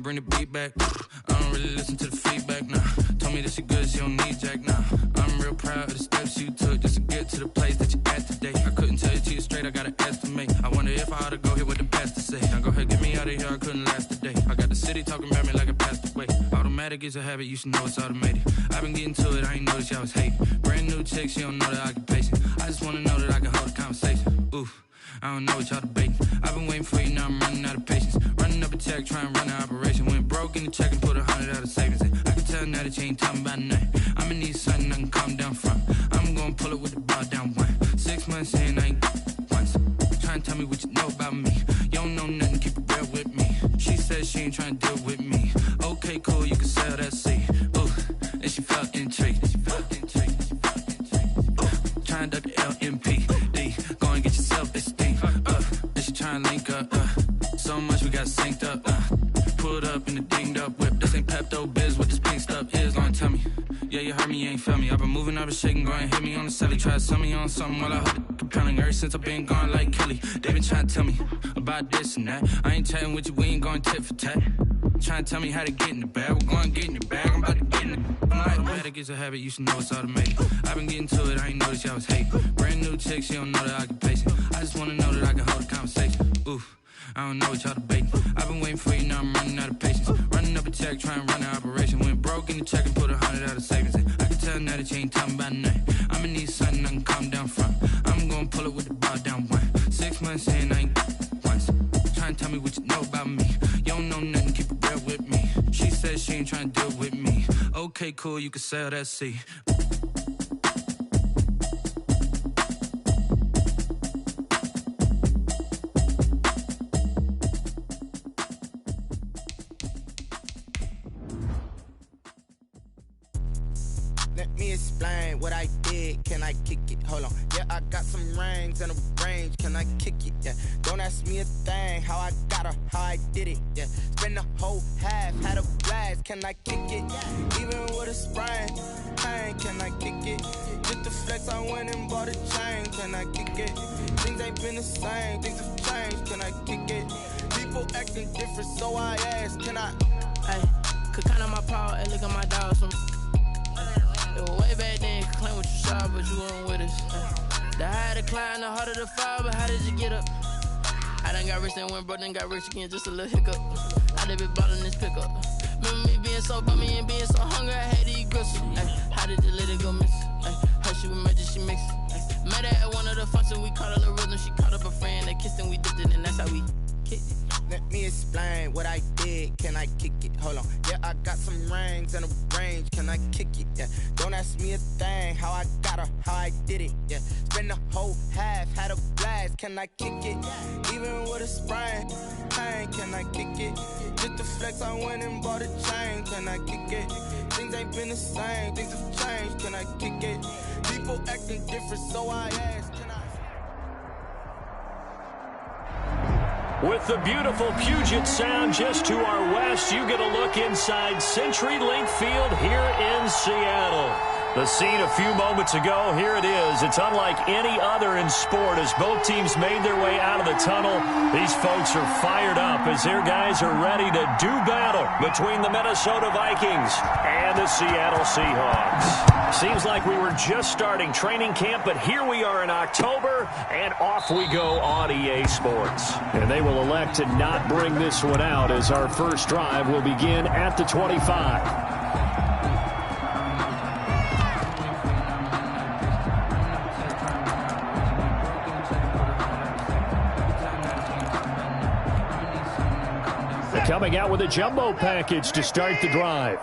Bring the beat back. I don't really listen to the feedback now. Told me that she good, she don't need Jack now. I'm real proud of the steps you took just to get to the place that you at today. I couldn't tell you to you straight, I gotta estimate. I wonder if I ought to go here with the pastor say. Now go ahead, get me out of here, I couldn't last a day. I got the city talking about me like I passed away. Automatic is a habit, you should know it's automated. I've been getting to it, I ain't noticed y'all was hating. Brand new chick, she don't know the occupation. I just wanna know that I can hold a conversation. Oof. I don't know what y'all debating. I've been waiting for you, now I'm running out of patience. Running up a check, trying to run an operation. Went broke in the check and put 100 out of savings in. I can tell now that you ain't talking about nothing. I'ma need something I can calm down from. I'm gonna pull it with the bar down one. 6 months in, I ain't once. Trying to tell me what you know about me. You don't know nothing, keep it real with me. She said she ain't trying to deal with me. Okay, cool, you can sell that seed. Ooh, and she felt intrigued. Trying to duck the LMPD. Go and get yourself esteem. And she trying to link up. So much we got synced up. Pulled up in the dinged up whip. This ain't Pepto Biz, what this pink stuff is. Gonna tell me. Yeah, you heard me, you ain't felt me. I've been moving, I've been shaking, go and hit me on the celly. Try to sell me on something while I hold it compelling. Ever since I've been gone like Kelly. They been trying to tell me about this and that. I ain't chatting with you, we ain't going tit for tat. Trying to tell me how to get in the bag. We're going to get in the bag, I'm about to get in it. Automatic is a habit, you should know it's automated. I've been getting to it, I ain't noticed y'all was hating. Brand new chick, she don't know the occupation. I just wanna know that I can hold a conversation. Oof, I don't know what y'all debating. I've been waiting for you, now I'm running out of patience. Running up a check, trying to run an operation. Went broke in the check and put 100 out of savings in. I can tell now that you ain't talking about nothing. I'ma need something I can calm down from. I'm gonna pull it with the bar down one. 6 months in, I ain't once. Trying to tell me what you know about me. You don't know nothing, keep it real with me. She said she ain't trying to deal with me. Okay, cool, you can sell that seed. Let me explain what I did. Can I kick it? Hold on. Yeah, I got some rings and a range. Can I kick it? Yeah. Don't ask me a thing. How I got her, how I did it. Yeah. Spend the whole half, had a blast. Can I kick it? Even with a sprain. Pain, can I kick it? Just to flex, I went and bought a chain. Can I kick it? Things ain't been the same. Things have changed. Can I kick it? People acting different, so I asked. Can I? Hey, could count on my power and look at my dogs from. It was way back then, could claim what you saw, but you weren't with us. The higher the climb, the harder the fall, but how did you get up? I done got rich and went broke, then got rich again, just a little hiccup. I done been ballin' this pickup. Remember me being so bummy and being so hungry, I had to eat gristle. How did you let it go miss? Her she was magic, she mixed. Met her at one of the functions, we caught a little rhythm, she caught up a friend, they kissed and we dipped it, and that's how we kicked it. Let me explain what I did. Can I kick it? Hold on. Yeah, I got some rings and a range. Can I kick it? Yeah. Don't ask me a thing. How I got her, how I did it. Yeah. Spend the whole half, had a blast. Can I kick it? Even with a sprain. Pain, can I kick it? Just to flex, I went and bought a chain. Can I kick it? Things ain't been the same. Things have changed. Can I kick it? People acting different, so I asked. Can I? With the beautiful Puget Sound just to our west, you get a look inside CenturyLink Field here in Seattle. The scene a few moments ago, here it is. It's unlike any other in sport as both teams made their way out of the tunnel. These folks are fired up as their guys are ready to do battle between the Minnesota Vikings and the Seattle Seahawks. Seems like we were just starting training camp, but here we are in October, and off we go on EA Sports. And they will elect to not bring this one out as our first drive will begin at the 25. Coming out with a jumbo package to start the drive.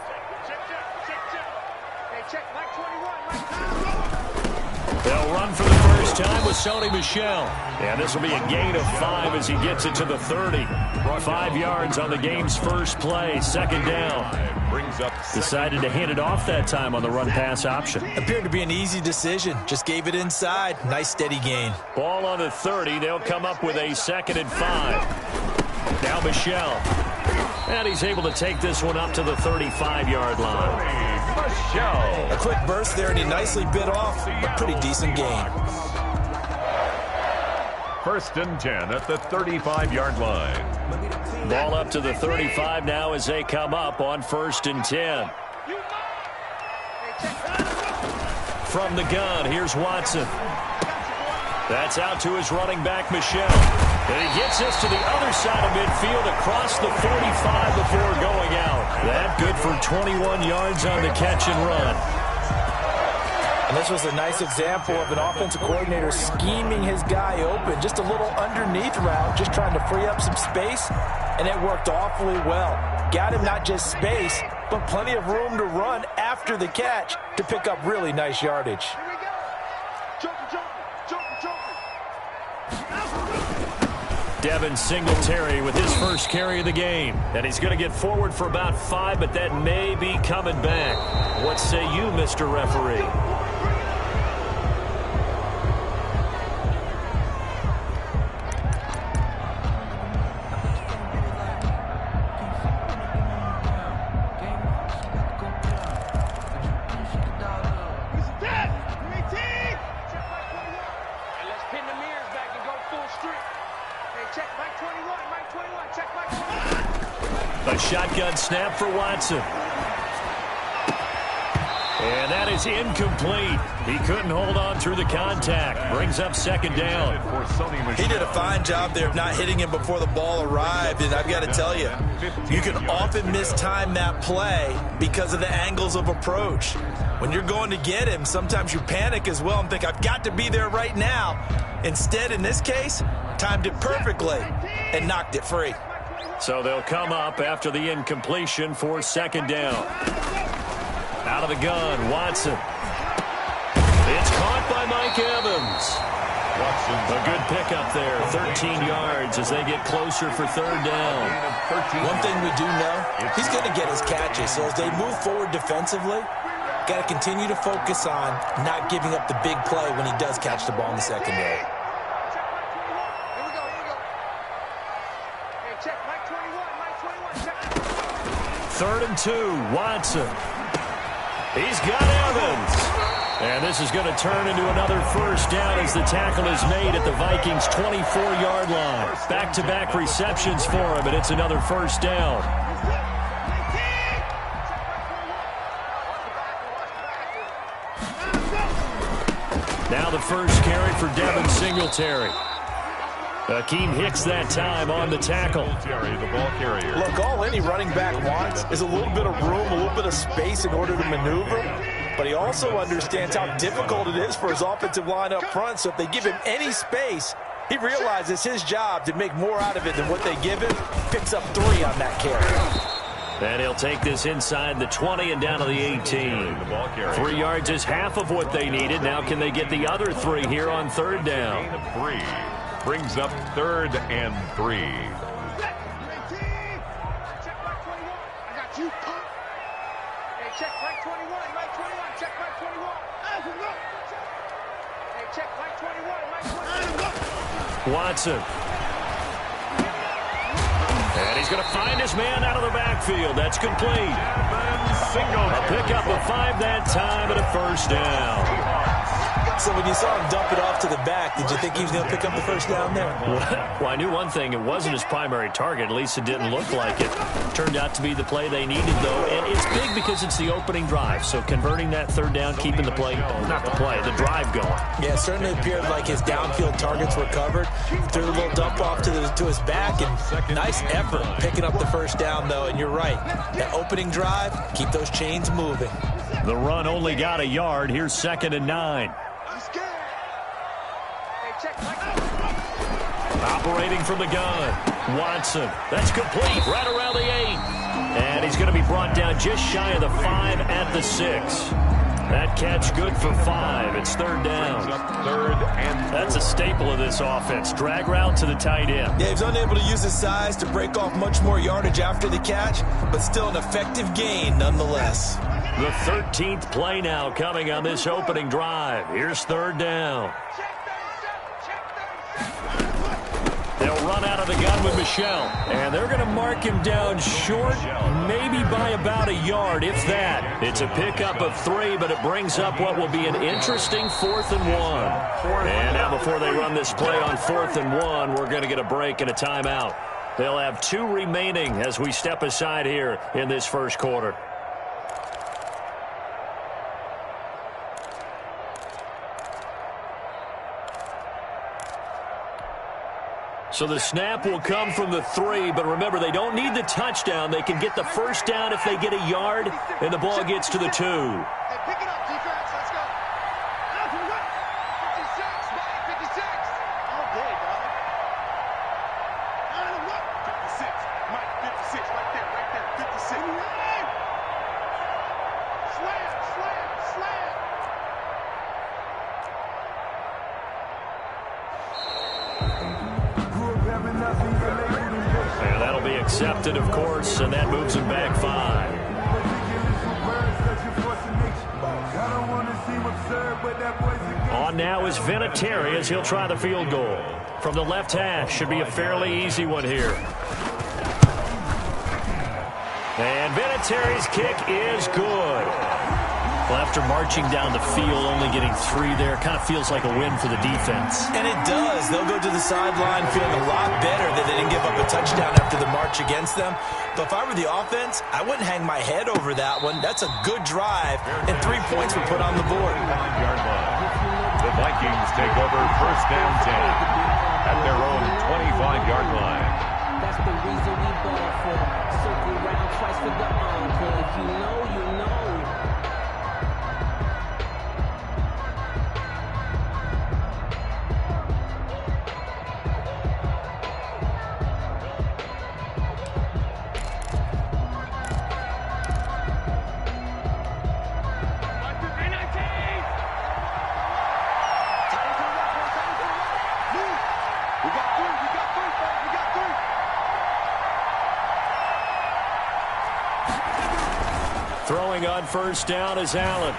They'll run for the first time with Sony Michel. And this will be a gain of 5 as he gets it to the 30. 5 yards on the game's first play, second down. Decided to hand it off that time on the run-pass option. Appeared to be an easy decision. Just gave it inside. Nice steady gain. Ball on the 30. They'll come up with a 2nd and 5. Now Michel. And he's able to take this one up to the 35-yard line. Michel. A quick burst there, and he nicely bit off. A pretty decent gain. 1st and 10 at the 35-yard line. Ball up to the 35 now as they come up on 1st and 10. From the gun, here's Watson. That's out to his running back, Michel. And he gets this to the other side of midfield across the 45 before going out. That good for 21 yards on the catch and run. And this was a nice example of an offensive coordinator scheming his guy open. Just a little underneath route, just trying to free up some space, and it worked awfully well. Got him not just space, but plenty of room to run after the catch to pick up really nice yardage. Devin Singletary with his first carry of the game. And he's going to get forward for about 5, but that may be coming back. What say you, Mr. Referee? A shotgun snap for Watson. And that is incomplete. He couldn't hold on through the contact. Brings up 2nd down. He did a fine job there of not hitting him before the ball arrived. And I've got to tell you, you can often mistime that play because of the angles of approach. When you're going to get him, sometimes you panic as well and think, I've got to be there right now. Instead, in this case, timed it perfectly and knocked it free. So they'll come up after the incompletion for 2nd down. Out of the gun, Watson. It's caught by Mike Evans. A good pickup there, 13 yards as they get closer for 3rd down. One thing we do know, he's going to get his catches. So as they move forward defensively, got to continue to focus on not giving up the big play when he does catch the ball in the secondary. 3rd and 2, Watson. He's got Evans. And this is going to turn into another 1st down as the tackle is made at the Vikings' 24-yard line. Back-to-back receptions for him, and it's another 1st down. Now the first carry for Devin Singletary. Akeem Hicks that time on the tackle. The ball carrier. Look, all any running back wants is a little bit of room, a little bit of space in order to maneuver. But he also understands how difficult it is for his offensive line up front. So if they give him any space, he realizes his job to make more out of it than what they give him. Picks up 3 on that carry. And he'll take this inside the 20 and down to the 18. 3 yards is half of what they needed. Now can they get the other 3 here on 3rd down? 3 brings up 3rd and 3. Watson. And he's going to find his man out of the backfield. That's complete. A pickup of 5 that time and a 1st down. So when you saw him dump it off to the back, did you think he was going to pick up the 1st down there? Well, I knew one thing. It wasn't his primary target. At least it didn't look like it. Turned out to be the play they needed, though. And it's big because it's the opening drive. So converting that 3rd down, keeping the play, not the play, the drive going. Yeah, it certainly appeared like his downfield targets were covered. Threw a little dump off to his back, and nice effort picking up the 1st down, though. And you're right. That opening drive, keep those chains moving. The run only got a yard. Here's 2nd and 9. Operating from the gun, Watson. That's complete, right around the 8. And he's going to be brought down just shy of the 5 at the 6. That catch good for 5. It's 3rd down. 3rd and 4. That's a staple of this offense. Drag route to the tight end. Yeah, he's unable to use his size to break off much more yardage after the catch, but still an effective gain nonetheless. The 13th play now coming on this opening drive. Here's 3rd down. They'll run out of the gun with Michel. And they're going to mark him down short, maybe by about a yard, if that. It's a pickup of 3, but it brings up what will be an interesting 4th and 1. And now before they run this play on 4th and 1, we're going to get a break and a timeout. They'll have 2 remaining as we step aside here in this first quarter. So the snap will come from the 3, but remember, they don't need the touchdown. They can get the first down if they get a yard, and the ball gets to the 2. Hey, pick it up, defense. Let's go. 56, Mike, 56. All day, dog. 56, Mike, 56, right there, 56. Slam, slam, slam. And that'll be accepted, of course, and that moves him back 5. On now is Vinatieri as he'll try the field goal. From the left hash, should be a fairly easy one here. And Vinatieri's kick is good. Well, after marching down the field, only getting 3 there, kind of feels like a win for the defense. And it does. They'll go to the sideline feeling a lot better that they didn't give up a touchdown after the march against them. But if I were the offense, I wouldn't hang my head over that one. That's a good drive, and 3 points were put on the board. The Vikings take over 1st and 10 at their own 25-yard line. That's the reason we ball for. Circle round twice for the encore. If you know, you know. Throwing on first down is Allen.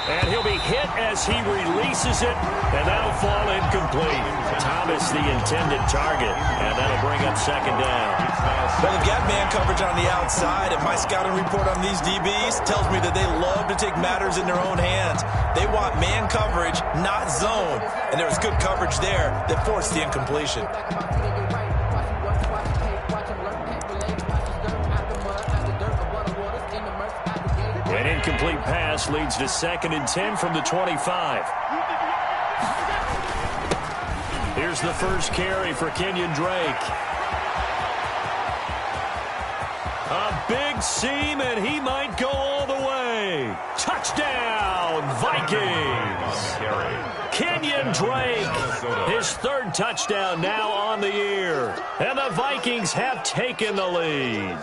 And he'll be hit as he releases it, and that'll fall incomplete. Thomas, the intended target, and that'll bring up 2nd down. Well, they've got man coverage on the outside, and my scouting report on these DBs tells me that they love to take matters in their own hands. They want man coverage, not zone, and there was good coverage there that forced the incompletion. An incomplete pass leads to 2nd and 10 from the 25. Here's the first carry for Kenyon Drake. A big seam, and he might go all the way. Touchdown, Vikings! Kenyon Drake, his 3rd touchdown now on the year. And the Vikings have taken the lead.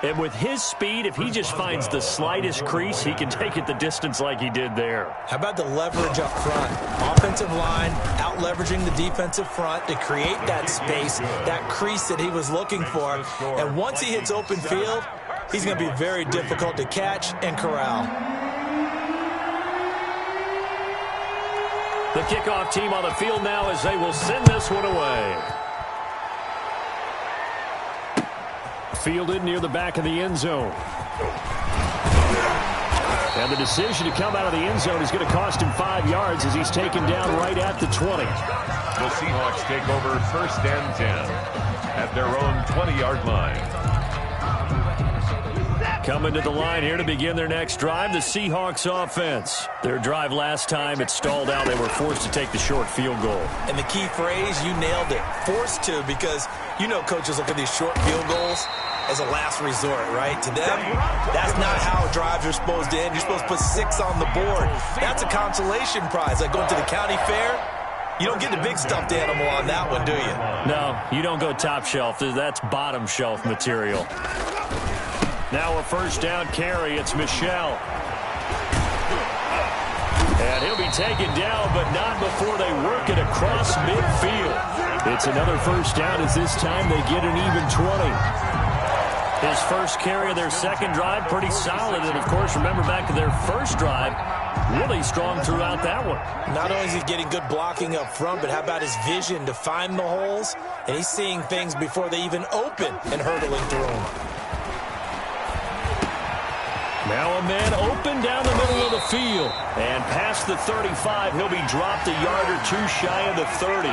And with his speed, if he just finds the slightest crease, he can take it the distance like he did there. How about the leverage up front? Offensive line out-leveraging the defensive front to create that space, that crease that he was looking for. And once he hits open field, he's going to be very difficult to catch and corral. The kickoff team on the field now as they will send this one away. Fielded near the back of the end zone. And the decision to come out of the end zone is going to cost him 5 yards as he's taken down right at the 20. The Seahawks take over 1st and 10 at their own 20-yard line. Coming to the line here to begin their next drive, the Seahawks offense. Their drive last time, it stalled out. They were forced to take the short field goal. And the key phrase, you nailed it, forced to, because you know coaches look at these short field goals as a last resort, right? To them, that's not how drives are supposed to end. You're supposed to put 6 on the board. That's a consolation prize, like going to the county fair. You don't get the big stuffed animal on that one, do you? No, you don't go top shelf. That's bottom shelf material. Now a first down carry. It's Michel. And he'll be taken down, but not before they work it across midfield. It's another first down as this time they get an even 20. His first carry of their second drive, pretty solid. And, of course, remember back to their first drive, Really strong throughout that one. Not only is he getting good blocking up front, but how about his vision to find the holes? And he's seeing things before they even open and hurdling through them. Now a man open down the middle of the field. And past the 35, he'll be dropped a yard or two shy of the 30.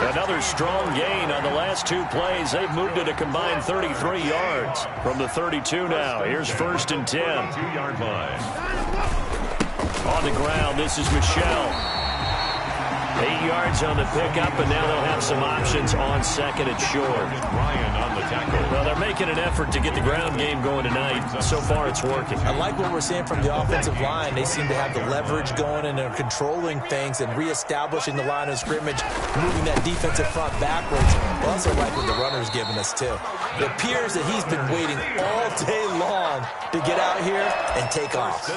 Another strong gain on the last two plays. They've moved it a combined 33 yards from the 32 now. Here's 1st and 10. 2-yard line. On the ground, this is Michelle. 8 yards on the pickup, and now they'll have some options on 2nd and short. Ryan on the tackle. Well, they're making an effort to get the ground game going tonight. So far, it's working. I like what we're seeing from the offensive line. They seem to have the leverage going, and they're controlling things and reestablishing the line of scrimmage, moving that defensive front backwards. I also like what the runner's giving us, too. It appears that he's been waiting all day long to get out here and take off.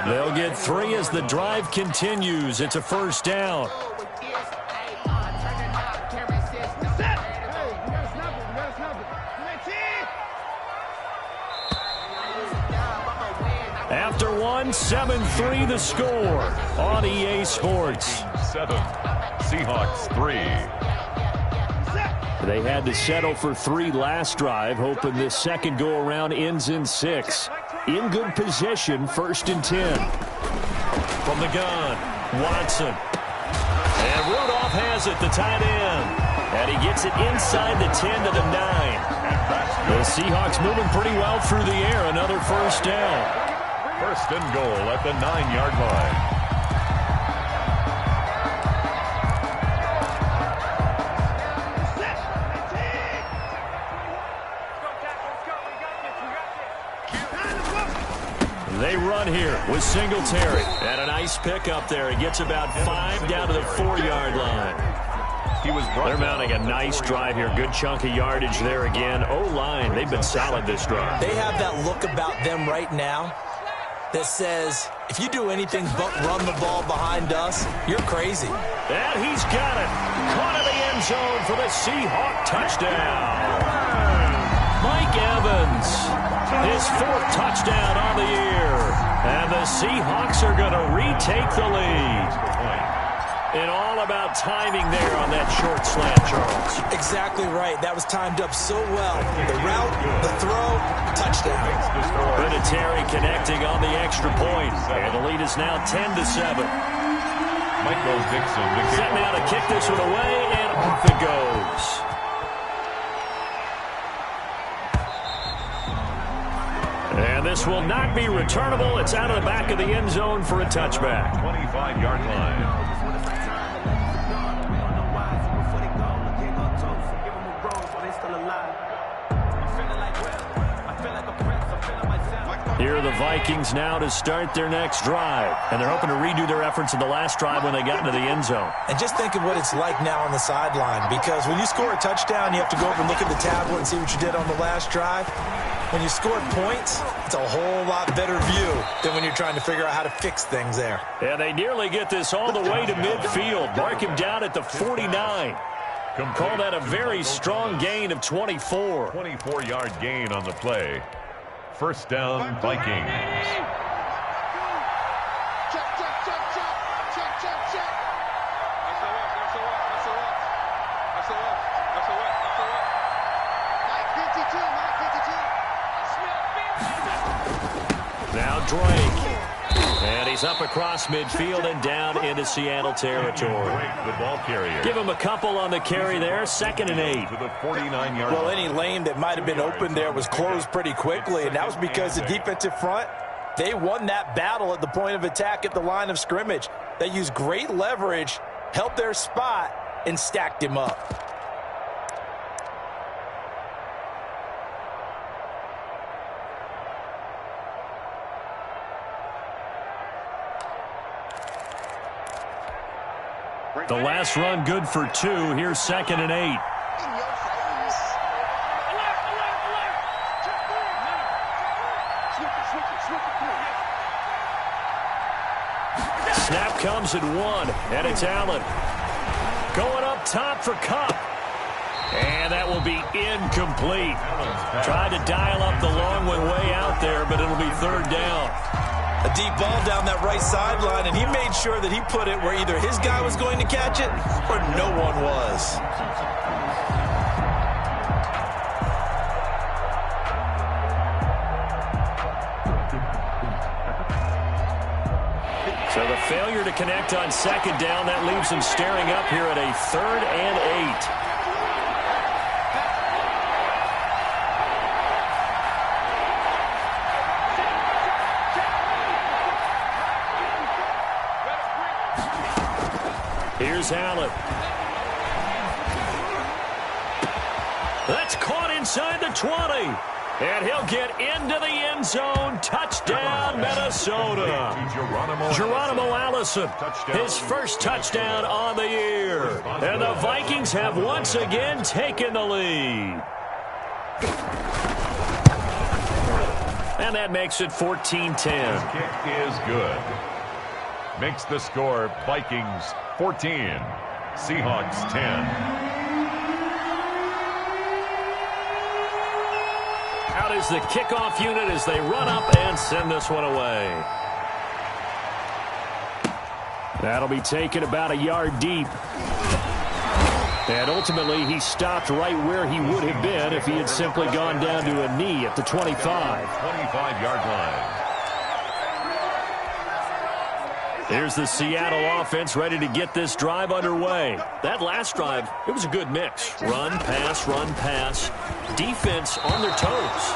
They'll get 3 as the drive continues. It's a 1st down. After 1, 7-3 the score on EA Sports. 7, Seahawks 3. They had to settle for 3 last drive, hoping this second go-around ends in 6. In good position, 1st and 10. From the gun, Watson. And Rudolph has it, the tight end. And he gets it inside the 10 to the 9. The Seahawks moving pretty well through the air. Another 1st down. 1st and goal at the 9-yard line. They run here with Singletary. And a nice pickup there. He gets about 5 down to the 4-yard line. They're mounting a nice drive here. Good chunk of yardage there again. O-line, they've been solid this drive. They have that look about them right now that says, if you do anything but run the ball behind us, you're crazy. And he's got it. Caught in the end zone for the Seahawk touchdown. Mike Evans, his 4th touchdown on the year. And the Seahawks are going to retake the lead. And all about timing there on that short slant, Charles. Exactly right. That was timed up so well. The route, the throw, touchdown. Vinatieri connecting on the extra point. And the lead is now 10-7. Michael Dixon. Set now to kick this one away, and off it goes. And this will not be returnable. It's out of the back of the end zone for a touchback. 25-yard line. Here are the Vikings now to start their next drive. And they're hoping to redo their efforts in the last drive when they got into the end zone. And just think of what it's like now on the sideline. Because when you score a touchdown, you have to go over and look at the tablet and see what you did on the last drive. When you scored points, it's a whole lot better view than when you're trying to figure out how to fix things there. And they nearly get this all the way to midfield. Mark him down at the 49. Call that a very strong gain of 24. 24-yard gain on the play. 1st down, Vikings. Check, check, check, check. Check, check, check. That's a what? That's a what? That's a what? That's a what? That's a what? That's a what? Mike 52, Mike 52. Now Drake. And he's up across midfield and down into Seattle territory. The ball carrier. Give him a couple on the carry there. 2nd and 8. To the 49-yard Well, line. any lane that might have been open there was closed pretty quickly, and that was because the defensive front, they won that battle at the point of attack at the line of scrimmage. They used great leverage, held their spot, and stacked him up. The last run good for 2. Here's 2nd and 8. Snap comes at 1, and it's Allen. Going up top for Cup. And that will be incomplete. Tried to dial up the long one way out there, but it'll be 3rd down. A deep ball down that right sideline, and he made sure that he put it where either his guy was going to catch it or no one was. So the failure to connect on second down, that leaves them staring up here at a 3rd and 8. Here's Allen. That's caught inside the 20. And he'll get into the end zone. Touchdown, Minnesota. Geronimo Allison, his first touchdown on the year. And the Vikings have once again taken the lead. And that makes it 14-10. Kick is good. Makes the score Vikings 14, Seahawks 10. Out is the kickoff unit as they run up and send this one away. That'll be taken about a yard deep. And ultimately, he stopped right where he would have been if he had simply gone down to a knee at the 25. 25-yard line. Here's the Seattle offense ready to get this drive underway. That last drive, it was a good mix. Run, pass, defense on their toes.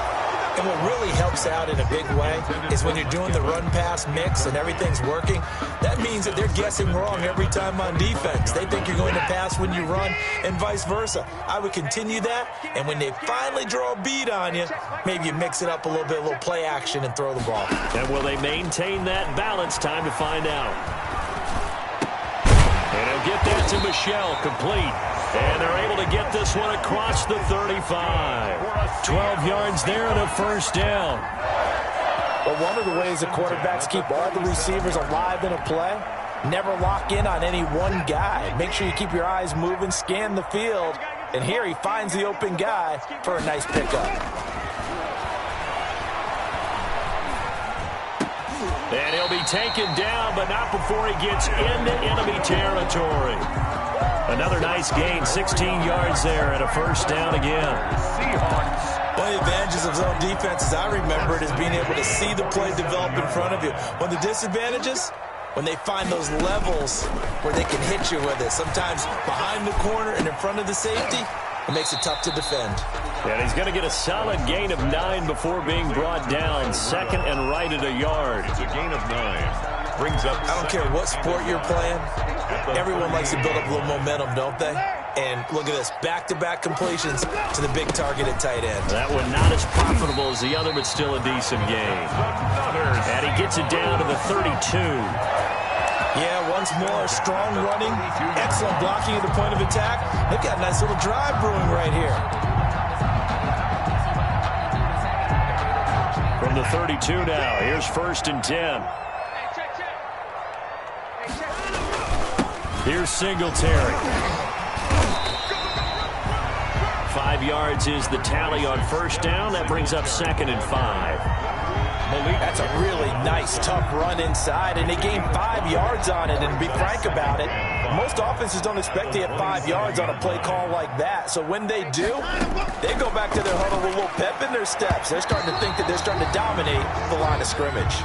And what really helps out in a big way is when you're doing the run-pass mix and everything's working, that means that they're guessing wrong every time on defense. They think you're going to pass when you run and vice versa. I would continue that, and when they finally draw a beat on you, maybe you mix it up a little play action and throw the ball. And will they maintain that balance? Time to find out. And he'll get that to Michel, complete. And they're able to get this one across the 35. 12 yards there and a first down. But one of the ways the quarterbacks keep all the receivers alive in a play, never lock in on any one guy. Make sure you keep your eyes moving, scan the field. And here he finds the open guy for a nice pickup. And he'll be taken down, but not before he gets into enemy territory. Another nice gain, 16 yards there, and a first down again. One of the advantages of zone defense, as I remember it, is being able to see the play develop in front of you. One of the disadvantages, when they find those levels where they can hit you with it, sometimes behind the corner and in front of the safety, it makes it tough to defend. And he's going to get a solid gain of 9 before being brought down. Second and right at a yard. It's a gain of 9. Brings up. I don't care what sport you're playing. Everyone likes to build up a little momentum, don't they? And look at this, back-to-back completions to the big target at tight end. That one not as profitable as the other, but still a decent gain. And he gets it down to the 32. Yeah, once more, strong running, excellent blocking at the point of attack. They've got a nice little drive brewing right here. From the 32 now, here's 1st and 10. Here's Singletary. 5 yards is the tally on first down. That brings up 2nd and 5. That's a really nice, tough run inside, and they gained 5 yards on it. And to be frank about it, most offenses don't expect to get 5 yards on a play call like that. So when they do, they go back to their huddle with a little pep in their steps. They're starting to think that they're starting to dominate the line of scrimmage.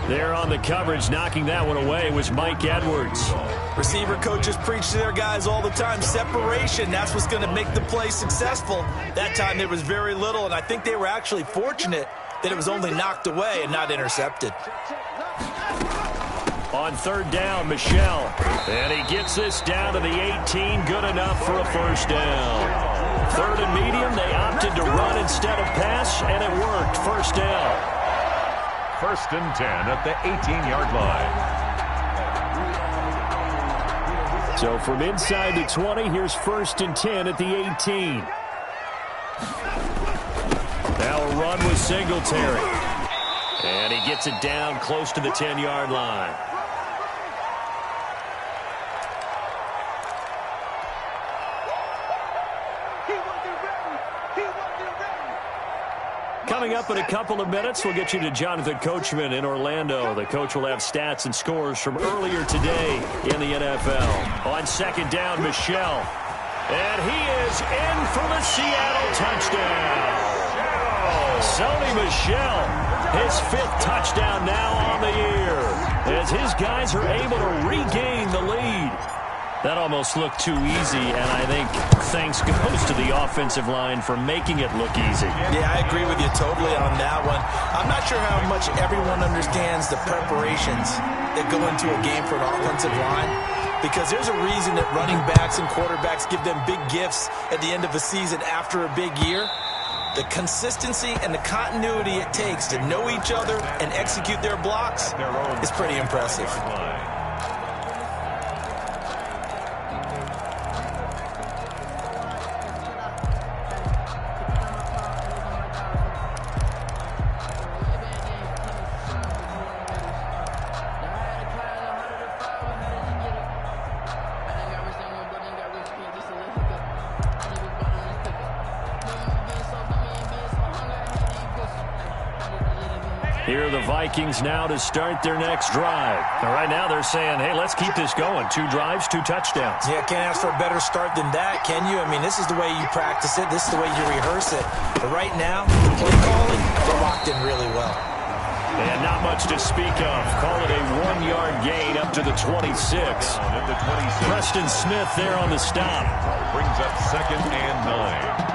There on the coverage, knocking that one away, was Mike Edwards. Receiver coaches preach to their guys all the time. Separation, that's what's going to make the play successful. That time there was very little, and I think they were actually fortunate that it was only knocked away and not intercepted. On 3rd down, Michel. And he gets this down to the 18. Good enough for a first down. 3rd and medium, they opted to run instead of pass, and it worked. First down. 1st and 10 at the 18-yard line. So from inside the 20, here's 1st and 10 at the 18. Now a run with Singletary. And he gets it down close to the 10-yard line. Coming up in a couple of minutes. We'll get you to Jonathan Coachman in Orlando. The coach will have stats and scores from earlier today in the NFL. On second down, Michel. And he is in for the Seattle touchdown. Sony Michel, his 5th touchdown now on the year, as his guys are able to regain the lead. That almost looked too easy, and I think thanks goes to the offensive line for making it look easy. Yeah, I agree with you totally on that one. I'm not sure how much everyone understands the preparations that go into a game for an offensive line, because there's a reason that running backs and quarterbacks give them big gifts at the end of a season after a big year. The consistency and the continuity it takes to know each other and execute their blocks is pretty impressive. Here are the Vikings now to start their next drive. And right now they're saying, hey, let's keep this going. 2 drives, 2 touchdowns. Yeah, can't ask for a better start than that, can you? I mean, this is the way you practice it. This is the way you rehearse it. But right now, the play calling, they're locked in really well. And not much to speak of. Call it a 1-yard gain up to the 26. Preston Smith there on the stop. Brings up 2nd and 9.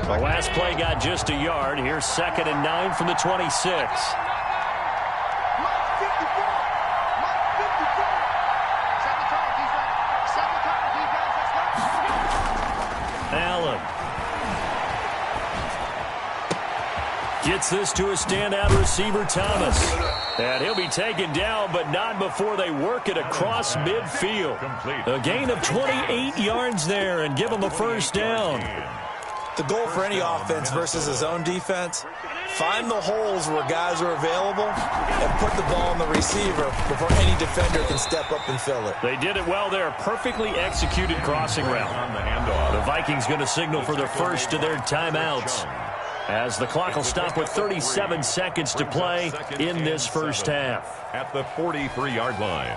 The last play got just a yard. Here's 2nd and 9 from the 26. Allen gets this to a standout receiver, Thomas. And he'll be taken down, but not before they work it across midfield. A gain of 28 yards there and give him a first down. The goal for any offense versus his own defense, find the holes where guys are available and put the ball on the receiver before any defender can step up and fill it. They did it well there. Perfectly executed crossing route. The Vikings going to signal for their first of their timeouts, as the clock will stop with 37 seconds to play in this first half. At the 43-yard line.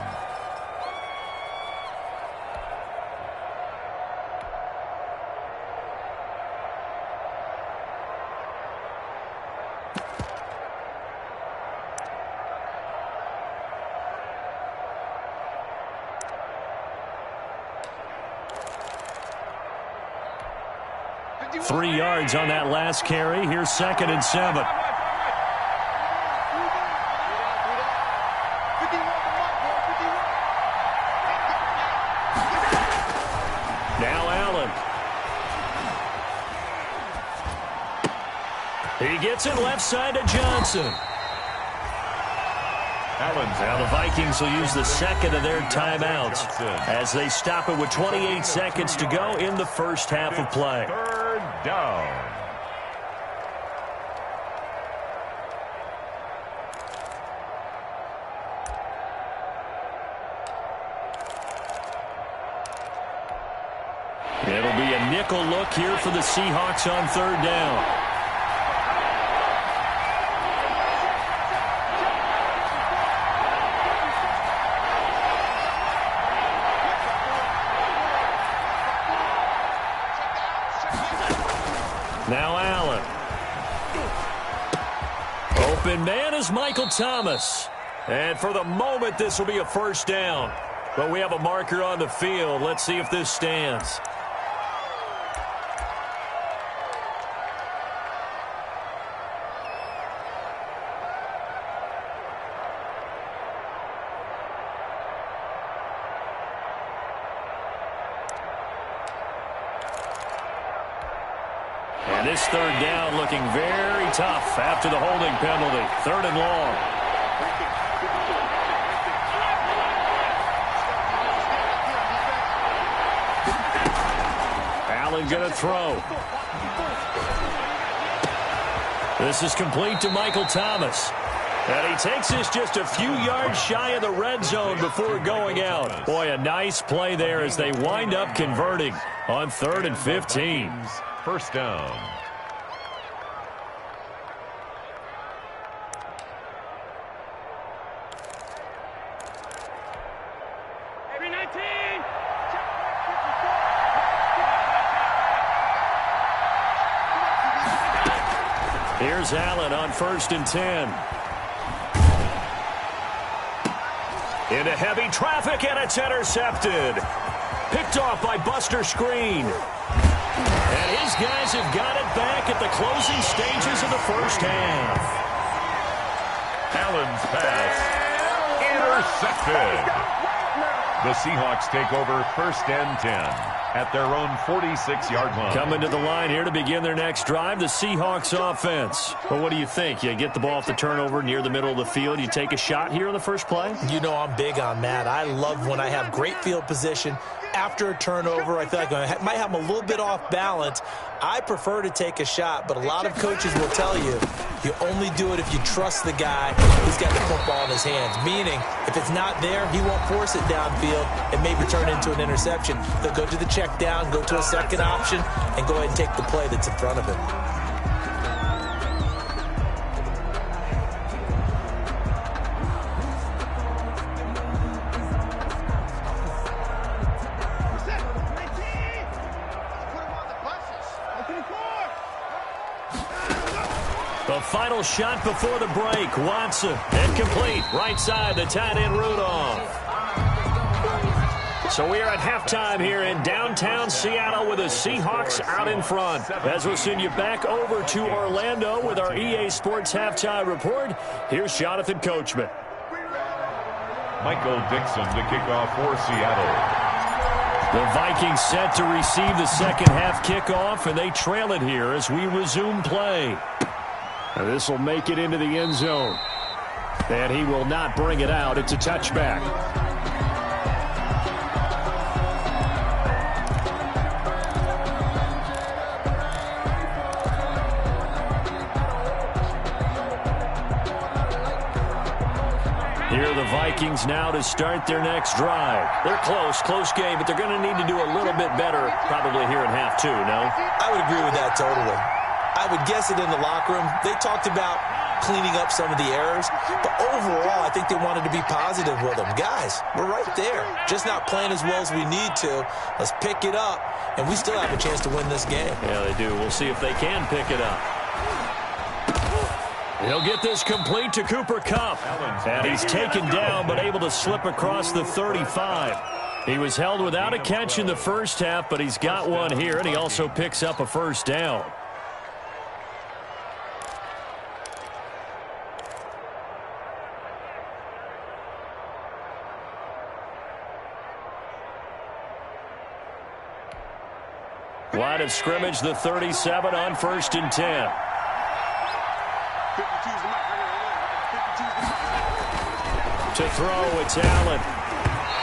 Three yards on that last carry. Here's 2nd and 7. Now Allen. He gets it left side to Johnson. Now the Vikings will use the 2nd of their timeouts as they stop it with 28 seconds to go in the first half of play. Third down. It'll be a nickel look here for the Seahawks on 3rd down. Now Allen. Open man is Michael Thomas. And for the moment, this will be a first down. But we have a marker on the field. Let's see if this stands. And this 3rd down looking very tough after the holding penalty. 3rd and long. Allen going to throw. This is complete to Michael Thomas. And he takes this just a few yards shy of the red zone before going out. Boy, a nice play there as they wind up converting on 3rd and 15. First down. Here's Allen on 1st and 10. Into heavy traffic, and it's intercepted. Picked off by Buster Screen. And his guys have got it back at the closing stages of the first half. Allen's pass intercepted. The Seahawks take over 1st and 10 at their own 46-yard line. Coming to the line here to begin their next drive, the Seahawks offense. Well, what do you think? You get the ball off the turnover near the middle of the field. You take a shot here on the first play? You know I'm big on that. I love when I have great field position. After a turnover, I feel like I might have them a little bit off balance. I prefer to take a shot, but a lot of coaches will tell you, you only do it if you trust the guy who's got the football in his hands. Meaning, if it's not there, he won't force it downfield and maybe turn into an interception. They'll go to the check down, go to a second option, and go ahead and take the play that's in front of him. The final shot before the break. Watson, incomplete. Right side, the tight end Rudolph. So we are at halftime here in downtown Seattle with the Seahawks out in front. As we'll send you back over to Orlando with our EA Sports Halftime Report, here's Jonathan Coachman. Michael Dixon to kick off for Seattle. The Vikings set to receive the second half kickoff, and they trail it here as we resume play. And this will make it into the end zone. And he will not bring it out. It's a touchback. Here are the Vikings now to start their next drive. They're close game, but they're going to need to do a little bit better probably here in half two, no? I would agree with that totally. I would guess it in the locker room. They talked about cleaning up some of the errors, but overall, I think they wanted to be positive with them. Guys, we're right there. Just not playing as well as we need to. Let's pick it up, and we still have a chance to win this game. Yeah, they do. We'll see if they can pick it up. He'll get this complete to Cooper Kupp. And he's taken down, but able to slip across the 35. He was held without a catch in the first half, but he's got one here, and he also picks up a first down. Line of scrimmage, the 37 on 1st and 10. To throw, it's Allen.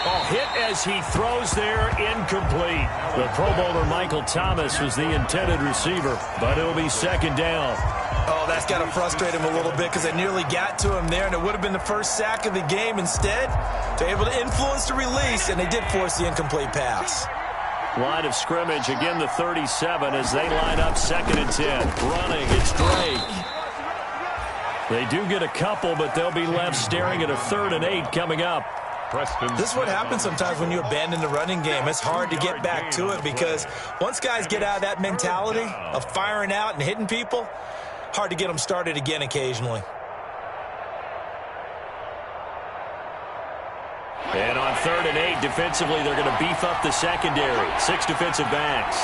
Oh, hit as he throws there, incomplete. The Pro Bowler Michael Thomas was the intended receiver, but it'll be second down. Oh, that's got to frustrate him a little bit because they nearly got to him there, and it would have been the first sack of the game. Instead, they're able to influence the release, and they did force the incomplete pass. Line of scrimmage, again the 37 as they line up 2nd and 10. Running, it's Drake. They do get a couple, but they'll be left staring at a 3rd and 8 coming up. This is what happens sometimes when you abandon the running game. It's hard to get back to it because once guys get out of that mentality of firing out and hitting people, hard to get them started again occasionally. And on 3rd and 8, defensively, they're going to beef up the secondary. 6 defensive backs.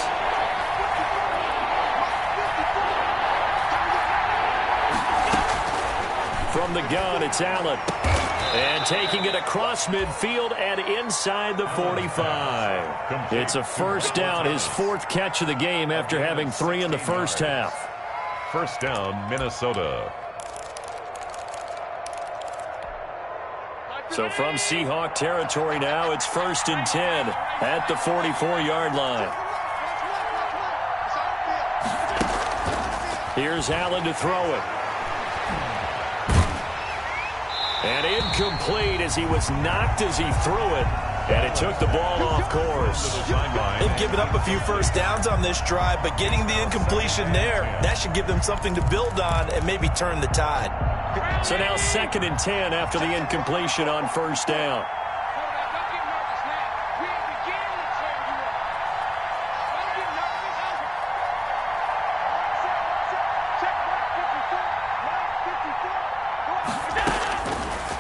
From the gun, it's Allen. And taking it across midfield and inside the 45. It's a first down, his 4th catch of the game after having 3 in the first half. First down, Minnesota. So from Seahawk territory now, it's 1st and 10 at the 44-yard line. Here's Allen to throw it. And incomplete as he was knocked as he threw it. And it took the ball off course. They've given up a few first downs on this drive, but getting the incompletion there, that should give them something to build on and maybe turn the tide. So now 2nd and 10 after the incompletion on first down.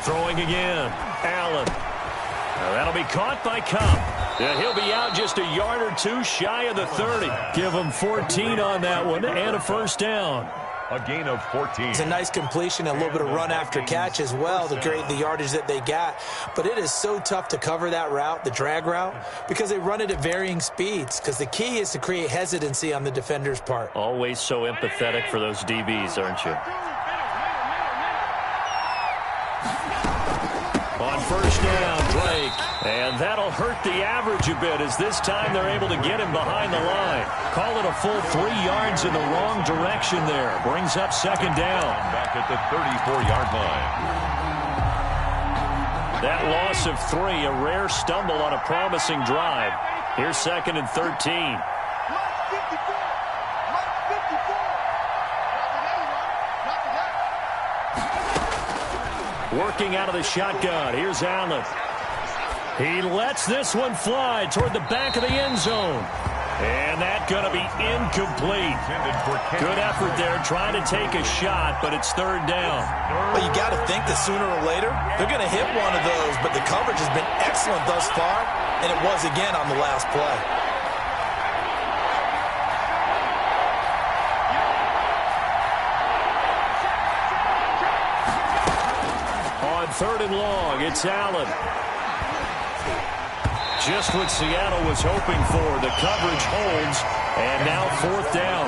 Throwing again. Allen. That'll be caught by Cup. He'll be out just a yard or two shy of the 30. Give him 14 on that one and a first down. A gain of 14. It's a nice completion, a little bit of run after catch as well to create the yardage that they got. But it is so tough to cover that route, the drag route, because they run it at varying speeds. Because the key is to create hesitancy on the defender's part. Always so empathetic for those DBs, aren't you? On first down, Drake. And that'll hurt the average a bit as this time they're able to get him behind the line. Call it a full 3 yards in the wrong direction there. Brings up 2nd down. Back at the 34-yard line. That loss of 3, a rare stumble on a promising drive. Here's 2nd and 13. Working out of the shotgun. Here's Allen. He lets this one fly toward the back of the end zone. And that's going to be incomplete. Good effort there trying to take a shot, but it's 3rd down. Well, you got to think that sooner or later they're going to hit one of those, but the coverage has been excellent thus far, and it was again on the last play. On 3rd and long, it's Allen. Just what Seattle was hoping for. The coverage holds, and now 4th down.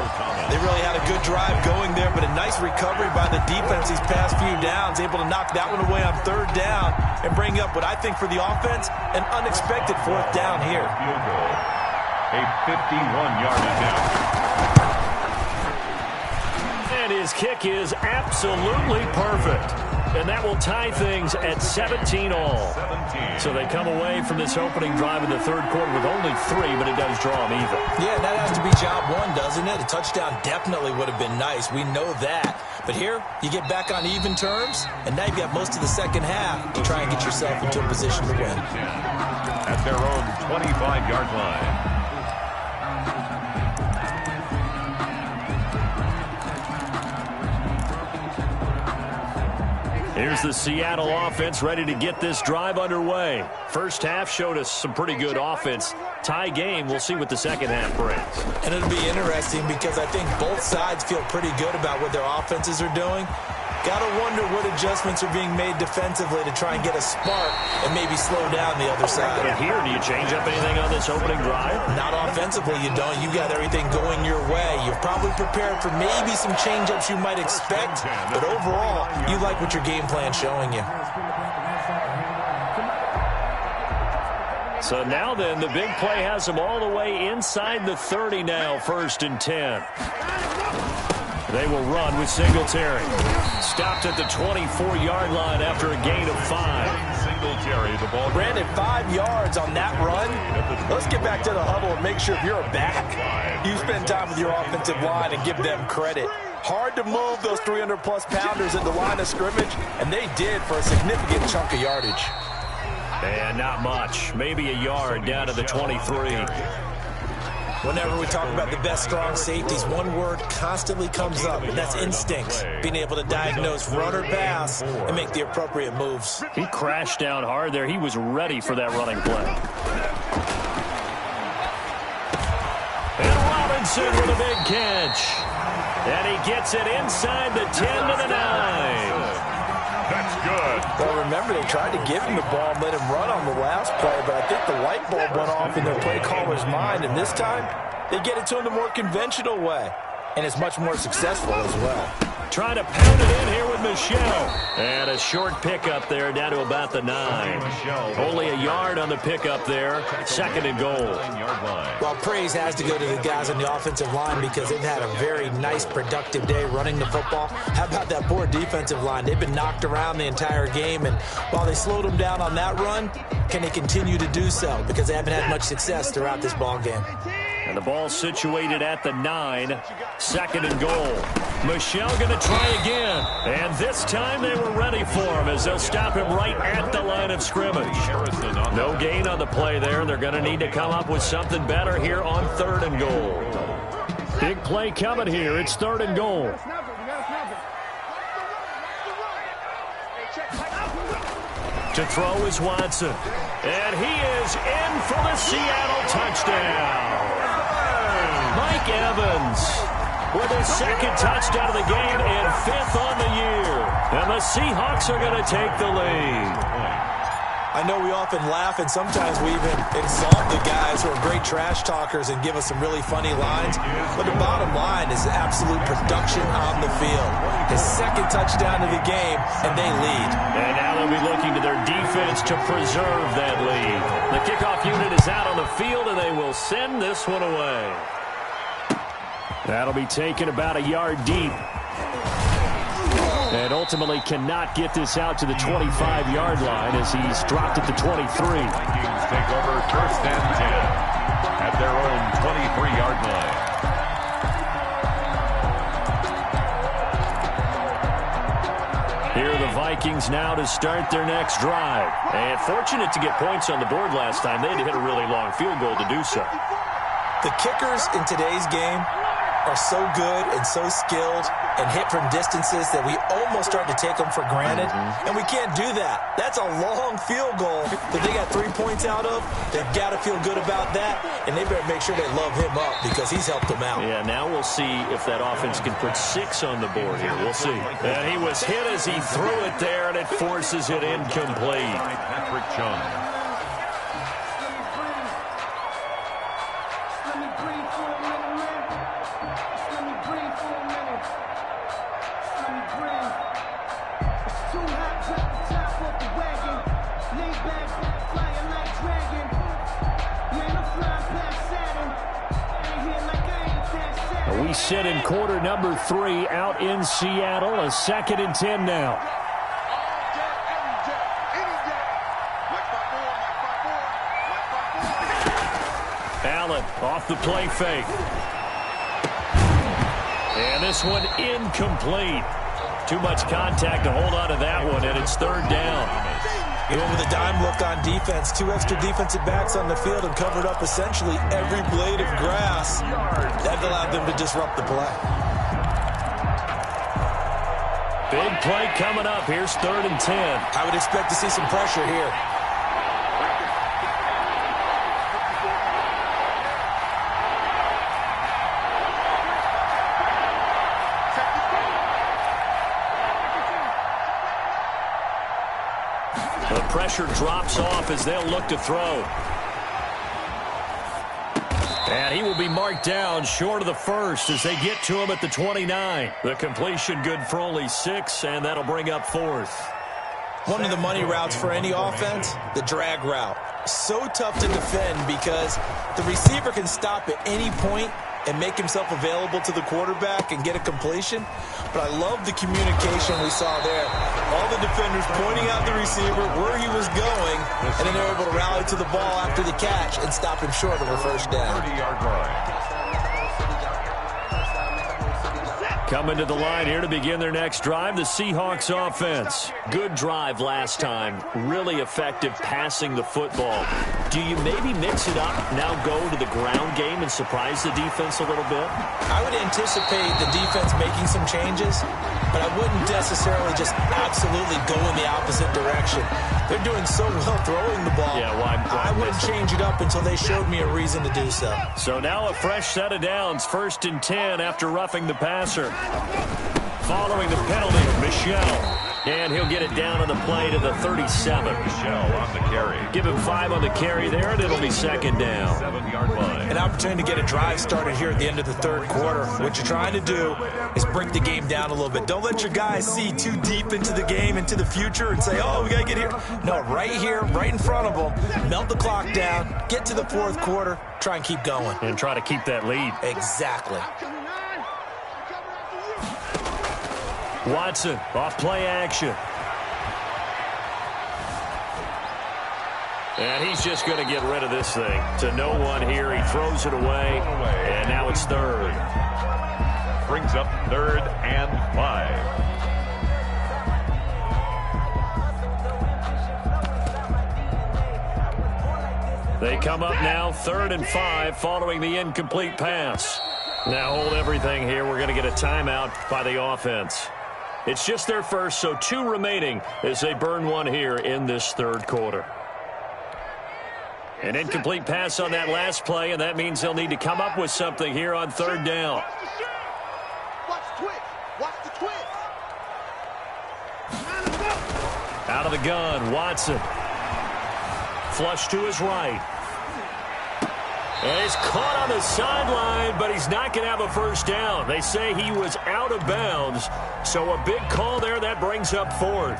They really had a good drive going there, but a nice recovery by the defense these past few downs, able to knock that one away on 3rd down and bring up what I think for the offense, an unexpected 4th down here. Field goal. A 51-yard attempt. And his kick is absolutely perfect. And that will tie things at 17 all. So they come away from this opening drive in the 3rd quarter with only 3, but it does draw them even. Yeah, that has to be job 1, doesn't it? A touchdown definitely would have been nice. We know that. But here, you get back on even terms, and now you've got most of the second half to try and get yourself into a position to win. At their own 25-yard line. Here's the Seattle offense ready to get this drive underway. First half showed us some pretty good offense. Tie game, we'll see what the second half brings. And it'll be interesting because I think both sides feel pretty good about what their offenses are doing. Got to wonder what adjustments are being made defensively to try and get a spark and maybe slow down the other side. And here, do you change up anything on this opening drive? Not offensively, you don't. You got everything going your way. You've probably prepared for maybe some change-ups you might expect, but overall, you like what your game plan's showing you. So now then, the big play has them all the way inside the 30 now, 1st and 10. They will run with Singletary. Stopped at the 24-yard line after a gain of 5. Singletary, the ball. Brandon, 5 yards on that run. Let's get back to the huddle and make sure if you're a back, you spend time with your offensive line and give them credit. Hard to move those 300-plus pounders at the line of scrimmage, and they did for a significant chunk of yardage. And not much. Maybe a yard down to the 23. Whenever we talk about the best strong safeties, one word constantly comes up, and that's instincts. Being able to diagnose run or pass and make the appropriate moves. He crashed down hard there. He was ready for that running play. And Robinson with a big catch. And he gets it inside the 10 to the 9. That's good. Well, remember, they tried to give him the ball and let him run on the last play, but I think the light bulb went off in their play caller's mind, and this time, they get it to him the more conventional way, and it's much more successful as well. Trying to pound it in here with Michelle. And a short pickup there down to about the 9. Only a yard on the pickup there. 2nd and goal. Well, praise has to go to the guys on the offensive line because they've had a very nice, productive day running the football. How about that poor defensive line? They've been knocked around the entire game, and while they slowed them down on that run, can they continue to do so? Because they haven't had much success throughout this ball game. And the ball situated at the 9. 2nd and goal. Michelle going to try again. And this time they were ready for him as they'll stop him right at the line of scrimmage. No gain on the play there. They're going to need to come up with something better here on 3rd and goal. Big play coming here. It's 3rd and goal. To throw is Watson. And he is in for the Seattle touchdown. Mike Evans with his 2nd touchdown of the game and 5th on the year. And the Seahawks are going to take the lead. I know we often laugh, and sometimes we even exalt the guys who are great trash talkers and give us some really funny lines. But the bottom line is absolute production on the field. His 2nd touchdown of the game, and they lead. And now they'll be looking to their defense to preserve that lead. The kickoff unit is out on the field, and they will send this one away. That'll be taken about a yard deep. And ultimately cannot get this out to the 25-yard line as he's dropped at the 23. Vikings take over 1st and 10 at their own 23-yard line. Here are the Vikings now to start their next drive. And fortunate to get points on the board last time. They had to hit a really long field goal to do so. The kickers in today's game are so good and so skilled and hit from distances that we almost start to take them for granted, and we can't do that. That's a long field goal that they got 3 points out of. They've got to feel good about that, and they better make sure they love him up because he's helped them out. Yeah, now we'll see if that offense can put 6 on the board here. We'll see. And he was hit as he threw it there, and it forces it incomplete. Patrick Chung. We sit in quarter number 3 out in Seattle. A 2nd and 10 now. Allen off the play fake. And this one incomplete. Too much contact to hold on to that one, and it's 3rd down. Even with a dime look on defense, 2 extra defensive backs on the field and covered up essentially every blade of grass. That allowed them to disrupt the play. Big play coming up. Here's 3rd and 10. I would expect to see some pressure here. The pressure drops off as they'll look to throw. And he will be marked down short of the 1st as they get to him at the 29. The completion good for only 6, and that'll bring up 4th. One of the money routes for any offense, the drag route. So tough to defend because the receiver can stop at any point and make himself available to the quarterback and get a completion. But I love the communication we saw there. All the defenders pointing out the receiver where he was going, and then they were able to rally to the ball after the catch and stop him short of a 1st down. 30-yard line. Coming to the line here to begin their next drive, the Seahawks offense. Good drive last time. Really effective passing the football. Do you maybe mix it up, now go to the ground game and surprise the defense a little bit? I would anticipate the defense making some changes, but I wouldn't necessarily just absolutely go in the opposite direction. They're doing so well throwing the ball. Yeah, well, I wouldn't change it up until they showed me a reason to do so. So now a fresh set of downs, 1st and 10 after roughing the passer. Following the penalty, Michelle. And he'll get it down on the play to the 37. Michelle on the carry. Give him 5 on the carry there, and it'll be second down. 7-yard line. An opportunity to get a drive started here at the end of the third quarter. What you're trying to do is break the game down a little bit. Don't let your guys see too deep into the game, into the future, and say, oh, we got to get here. No, right here, right in front of them. Melt the clock down, get to the fourth quarter, try and keep going. And try to keep that lead. Exactly. Watson, off play action. And he's just going to get rid of this thing. To no one here. He throws it away. And now it's third. Brings up 3rd and 5. They come up now 3rd and 5 following the incomplete pass. Now hold everything here. We're going to get a timeout by the offense. It's just their first, so 2 remaining as they burn 1 here in this third quarter. An incomplete pass on that last play, and that means they'll need to come up with something here on 3rd down. Watch the twist. Watch the twist. Out of the gun, Watson. Flush to his right. And he's caught on the sideline, but he's not going to have a first down. They say he was out of bounds, so a big call there. That brings up 4th.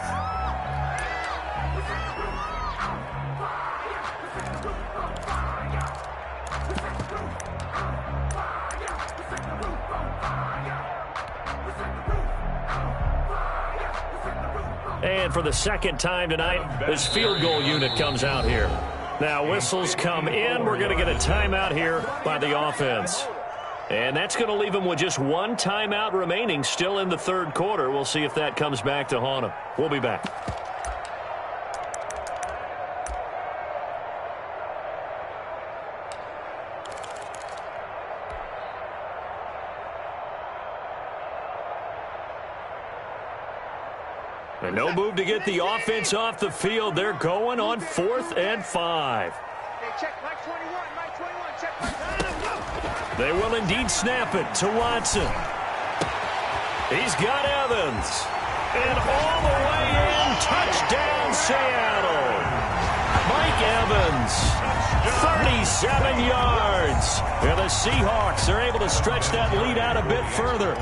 And for the second time tonight, this field goal unit comes out here. Now, whistles come in. We're going to get a timeout here by the offense. And that's going to leave them with just 1 timeout remaining still in the third quarter. We'll see if that comes back to haunt them. We'll be back. And no move to get the offense off the field. They're going on 4th and 5. They will indeed snap it to Watson. He's got Evans. And all the way in, touchdown Seattle. Mike Evans, 37 yards. And the Seahawks are able to stretch that lead out a bit further.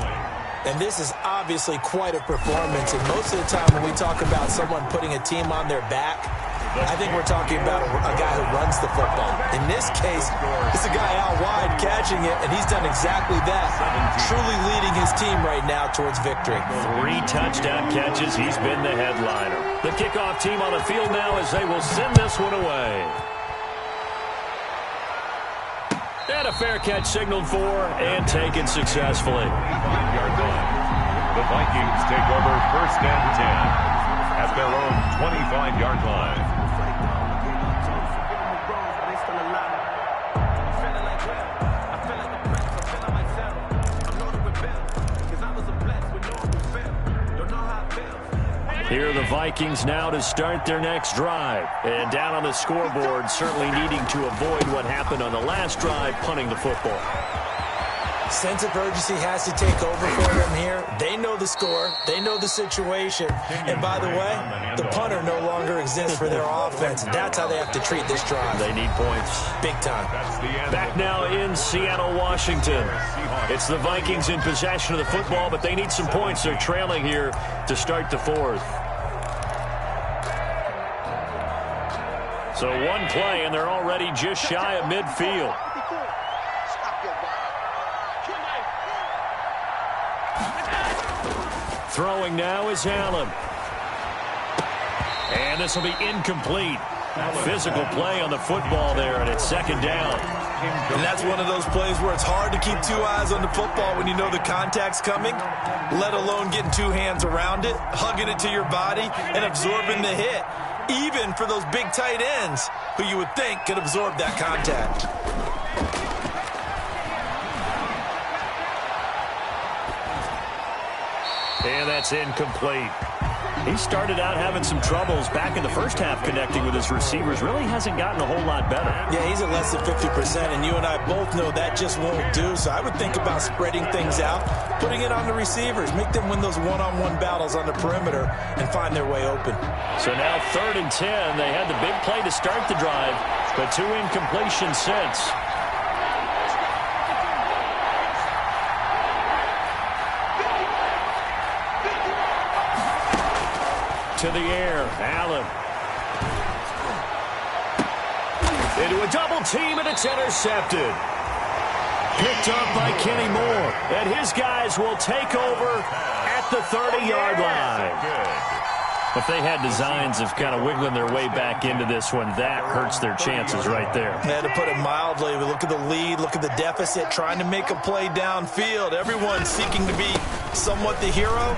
And this is obviously quite a performance. And most of the time when we talk about someone putting a team on their back, I think we're talking about a guy who runs the football. In this case, it's a guy out wide catching it, and he's done exactly that, truly leading his team right now towards victory. 3 touchdown catches. He's been the headliner. The kickoff team on the field now as they will send this one away. And a fair catch signaled for and taken successfully. 5-yard line. The Vikings take over 1st and 10 at their own 25-yard line. Here are the Vikings now to start their next drive. And down on the scoreboard, certainly needing to avoid what happened on the last drive, punting the football. Sense of urgency has to take over for them here. They know the score. They know the situation. And by the way, the punter no longer exists for their offense. That's how they have to treat this drive. They need points. Big time. Back now in Seattle, Washington. It's the Vikings in possession of the football, but they need some points. They're trailing here to start the 4th. So 1 play, and they're already just shy of midfield. Throwing now is Allen. And this will be incomplete. Physical play on the football there, and it's 2nd down. And that's one of those plays where it's hard to keep 2 eyes on the football when you know the contact's coming, let alone getting 2 hands around it, hugging it to your body, and absorbing the hit, even for those big tight ends who you would think could absorb that contact. And that's incomplete. He started out having some troubles back in the first half connecting with his receivers. Really hasn't gotten a whole lot better. Yeah, he's at less than 50%, and you and I both know that just won't do. So I would think about spreading things out, putting it on the receivers, make them win those one-on-one battles on the perimeter, and find their way open. So now 3rd and 10. They had the big play to start the drive, but 2 incompletions since. To the air, Allen. Into a double team, and it's intercepted. Picked up by Kenny Moore. And his guys will take over at the 30-yard line. If they had designs of kind of wiggling their way back into this one, that hurts their chances right there. Yeah, to put it mildly, we look at the lead, look at the deficit, trying to make a play downfield. Everyone seeking to be somewhat the hero.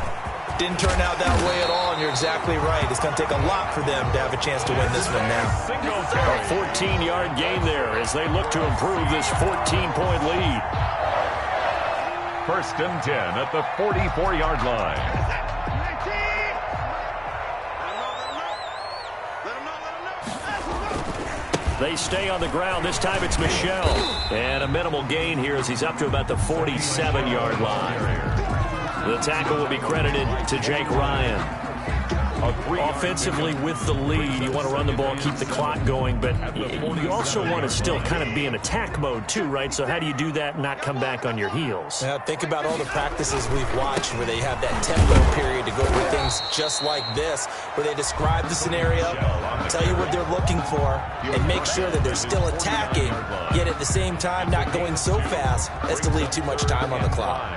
Didn't turn out that way at all, and you're exactly right. It's going to take a lot for them to have a chance to win this one now. A 14-yard gain there as they look to improve this 14-point lead. 1st and 10 at the 44-yard line. They stay on the ground. This time it's Michel. And a minimal gain here as he's up to about the 47-yard line. The tackle will be credited to Jake Ryan. Offensively with the lead, you want to run the ball, keep the clock going, but you also want to still kind of be in attack mode too, right? So how do you do that and not come back on your heels? Yeah, think about all the practices we've watched where they have that tempo period to go over things just like this, where they describe the scenario, tell you what they're looking for, and make sure that they're still attacking, yet at the same time not going so fast as to leave too much time on the clock.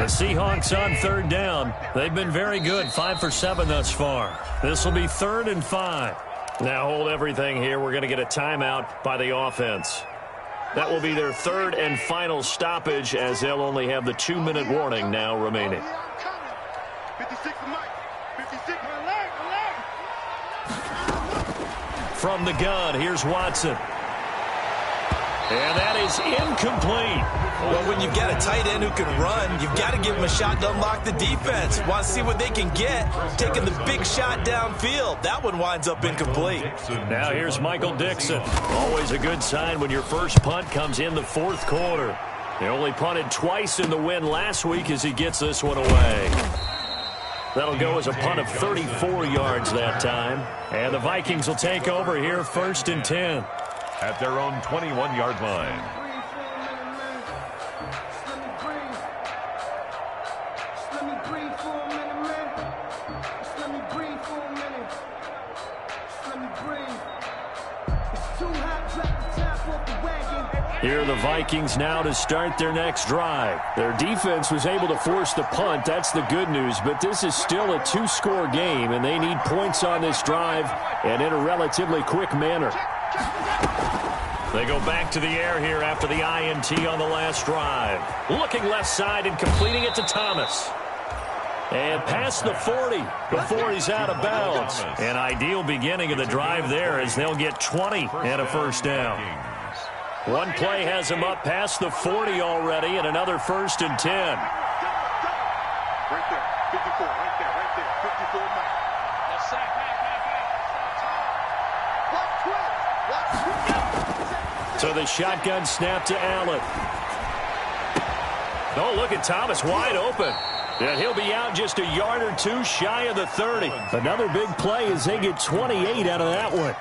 Seahawks on 3rd down. They've been very good, 5 for 7 thus far. This will be 3rd and 5. Now hold everything here. We're going to get a timeout by the offense. That will be their 3rd and final stoppage as they'll only have the 2-minute warning now remaining. 56 Mike. 56. From the gun, here's Watson. And that is incomplete. Well, when you've got a tight end who can run, you've got to give him a shot to unlock the defense. Want to see what they can get, taking the big shot downfield. That one winds up incomplete. Now here's Michael Dixon. Always a good sign when your first punt comes in the 4th quarter. They only punted twice in the win last week as he gets this one away. That'll go as a punt of 34 yards that time. And the Vikings will take over here 1st and 10. At their own 21-yard line. Here are the Vikings now to start their next drive. Their defense was able to force the punt. That's the good news. But this is still a 2-score game, and they need points on this drive and in a relatively quick manner. They go back to the air here after the INT on the last drive. Looking left side and completing it to Thomas. And past the 40 before he's out of bounds. An ideal beginning of the drive there as they'll get 20 and a 1st down. One play has him up past the 40 already and another 1st and 10. Right there. 54. Right there. 54 Mike. So the shotgun snap to Allen. Oh, look at Thomas wide open. And he'll be out just a yard or two shy of the 30. Another big play as they get 28 out of that one.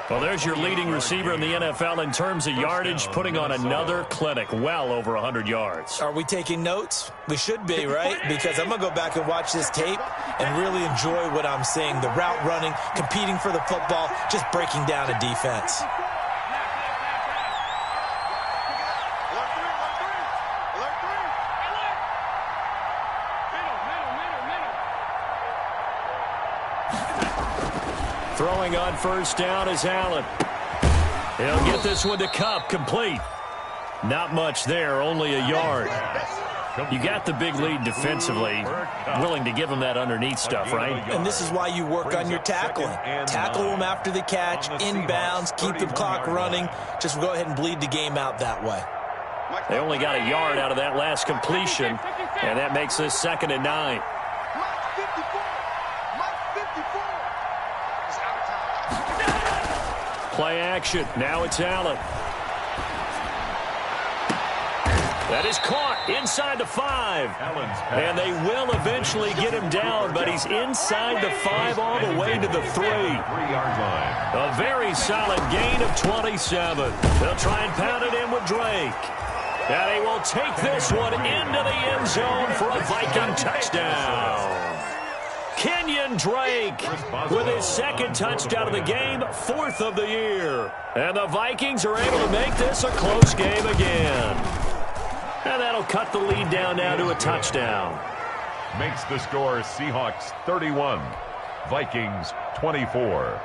Well, there's your leading receiver in the NFL in terms of yardage, putting on another clinic, well over 100 yards. Are we taking notes? We should be, right? Because I'm going to go back and watch this tape and really enjoy what I'm seeing. The route running, competing for the football, just breaking down a defense. Throwing on 1st down is Allen. He'll get this one to Kupp, complete. Not much there, only a yard. You got the big lead defensively, willing to give them that underneath stuff, right? And this is why you work on your tackling. Tackle them after the catch, inbounds, keep the clock running. Just go ahead and bleed the game out that way. They only got a yard out of that last completion, and that makes this 2nd and 9. Play action. Now it's Allen. That is caught inside the 5. And they will eventually get him down, but he's inside the 5 all the way to the 3. A very solid gain of 27. They'll try and pound it in with Drake. And he will take this one into the end zone for a Viking touchdown. Kenyon Drake with his 2nd touchdown of the game, 4th of the year. And the Vikings are able to make this a close game again. And that'll cut the lead down now to a touchdown. Makes the score Seahawks 31, Vikings 24.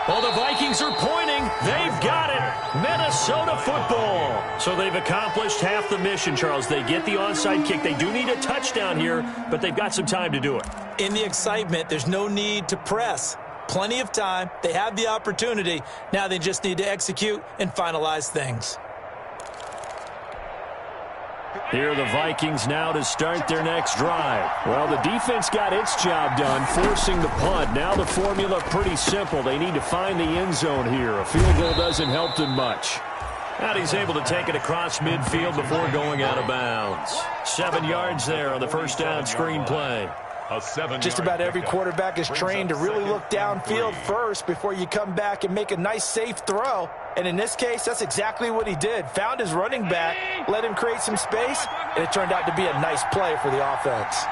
Well, the Vikings are pointing. They've got it. Minnesota football. So they've accomplished half the mission, Charles. They get the onside kick. They do need a touchdown here, but they've got some time to do it. In the excitement, there's no need to press. Plenty of time. They have the opportunity. Now they just need to execute and finalize things. Here are the Vikings now to start their next drive. Well, the defense got its job done, forcing the punt. Now the formula pretty simple. They need to find the end zone here. A field goal doesn't help them much. And he's able to take it across midfield before going out of bounds. 7 yards there on the first down screen play. Just about every quarterback is trained to really look downfield first before you come back and make a nice, safe throw. And in this case, that's exactly what he did. Found his running back, let him create some space, and it turned out to be a nice play for the offense.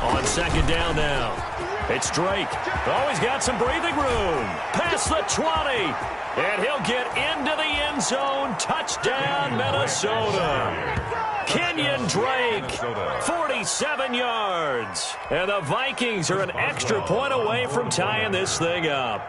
On 2nd down now, it's Drake. Oh, he's got some breathing room. Past the 20, and he'll get into the end zone. Touchdown, Minnesota. Kenyon Drake, 47 yards. And the Vikings are an extra point away from tying this thing up.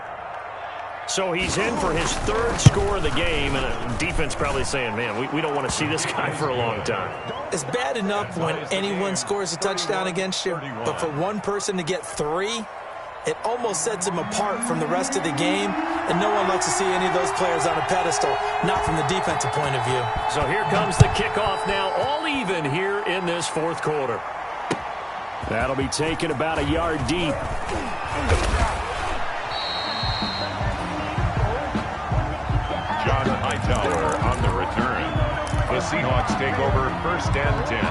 So he's in for his 3rd score of the game, and the defense probably saying, man, we don't want to see this guy for a long time. It's bad enough when anyone scores a touchdown against you, but for one person to get 3, it almost sets him apart from the rest of the game, and no one likes to see any of those players on a pedestal, not from the defensive point of view. So here comes the kickoff now, all even here in this 4th quarter. That'll be taken about a yard deep. John Hightower on the return. The Seahawks take over 1st and 10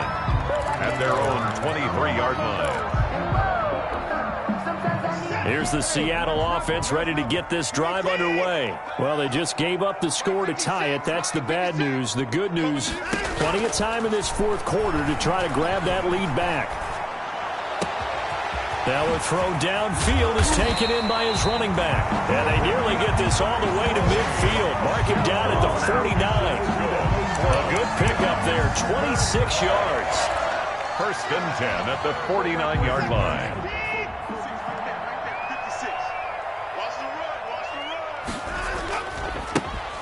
at their own 23-yard line. Here's the Seattle offense ready to get this drive underway. Well, they just gave up the score to tie it. That's the bad news. The good news, plenty of time in this 4th quarter to try to grab that lead back. Now a throw downfield is taken in by his running back. And they nearly get this all the way to midfield. Mark him down at the 49. A good pickup there, 26 yards. 1st and 10 at the 49-yard line.